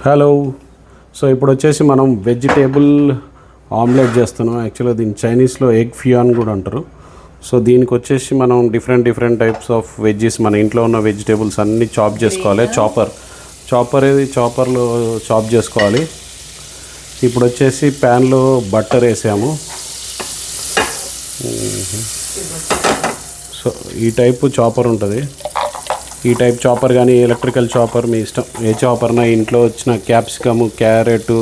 Hello. So ఇప్పుడు వచ్చేసి మనం వెజిటేబుల్ ఆమ్లెట్ చేస్తున్నాం. యాక్చువల్గా దీన్ని చైనీస్లో ఎగ్ ఫియాన్ కూడా అంటారు. సో దీనికి వచ్చేసి మనం డిఫరెంట్ టైప్స్ ఆఫ్ వెజ్జెస్ మన ఇంట్లో ఉన్న వెజిటేబుల్స్ అన్నీ చాప్ చేసుకోవాలి. చాపర్లో చాప్ చేసుకోవాలి. ఇప్పుడు వచ్చేసి ప్యాన్లో బట్టర్ వేసాము. సో ఈ టైపు చాపర్ ఉంటుంది. ఈ టైప్ చాపర్ కానీ ఎలక్ట్రికల్ చాపర్ మీ ఇష్టం, ఏ చాపర్నా. ఇంట్లో వచ్చిన capsicum, carrot,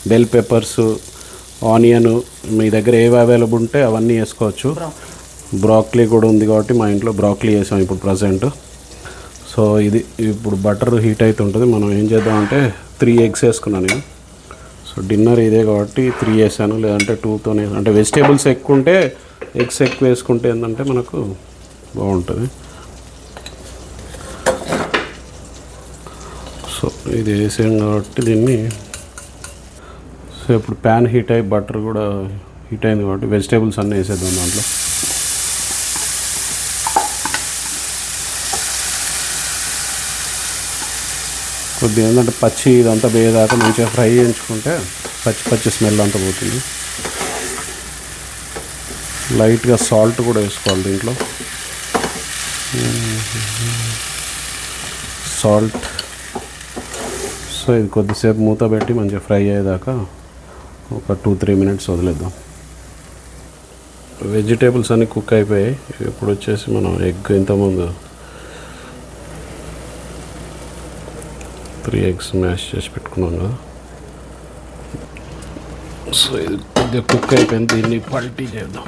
bell peppers, onion మీ దగ్గర ఏవి అవైలబుల్ ఉంటే అవన్నీ వేసుకోవచ్చు. బ్రాక్లీ కూడా ఉంది కాబట్టి మా ఇంట్లో బ్రాక్లీ వేసాం ఇప్పుడు ప్రజెంట్. సో ఇది ఇప్పుడు బటర్ హీట్ అవుతుంటుంది. మనం ఏం చేద్దామంటే 3 eggs వేసుకున్నాను నేను. సో డిన్నర్ ఇదే కాబట్టి 3 వేసాను, లేదంటే 2తోనే. అంటే వెజిటేబుల్స్ ఎక్కువ ఉంటే ఎగ్స్ ఎక్కువ వేసుకుంటే ఏంటంటే మనకు బాగుంటుంది. సో ఇది వేసాం కాబట్టి దీన్ని. సో ఇప్పుడు ప్యాన్ హీట్ అయ్యి బటర్ కూడా హీట్ అయింది కాబట్టి వెజిటేబుల్స్ అన్నీ వేసేద్దాం దాంట్లో. కొద్దిగా ఏంటంటే పచ్చి ఇదంతా వేయదాకా మంచిగా ఫ్రై చేయించుకుంటే పచ్చి స్మెల్ అంతా పోతుంది. లైట్గా సాల్ట్ కూడా వేసుకోవాలి దీంట్లో. సాల్ట్. సో ఇది కొద్దిసేపు మూత పెట్టి మంచిగా ఫ్రై అయ్యేదాకా ఒక 2-3 minutes వదిలేద్దాం. వెజిటేబుల్స్ అన్నీ కుక్ అయిపోయాయి. ఇప్పుడు వచ్చేసి మనం ఎగ్ ఇంతకుముందు 3 eggs మ్యాష్ చేసి పెట్టుకున్నాం కదా. సో ఇది కొద్దిగా కుక్ అయిపోయింది. దీన్ని పల్టీ చేద్దాం.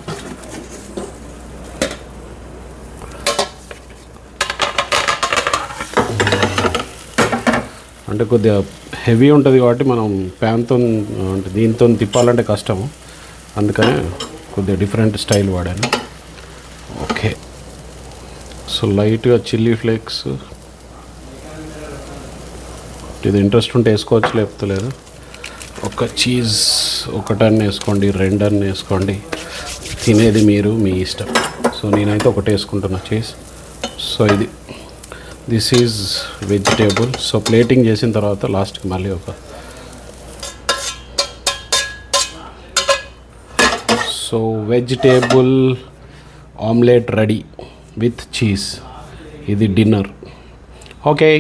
అంటే కొద్దిగా హెవీ ఉంటుంది కాబట్టి మనం ప్యాన్తో అంటే దీంతో తిప్పాలంటే కష్టము. అందుకనే కొద్దిగా డిఫరెంట్ స్టైల్ వాడాను. ఓకే. సో లైట్గా చిల్లీ ఫ్లేక్స్, ఇది ఇంట్రెస్ట్ ఉంటే వేసుకోవచ్చు, లేకపోతే లేదు. ఒక చీజ్ 1 వేసుకోండి, 2 వేసుకోండి, తినేది మీరు, మీ ఇష్టం. సో నేనైతే 1 వేసుకుంటున్నా చీజ్. సో ఇది this is vegetable. So plating చేసిన తర్వాత లాస్ట్కి మళ్ళీ so vegetable omelette ready with cheese. ఇది డిన్నర్. ఓకే.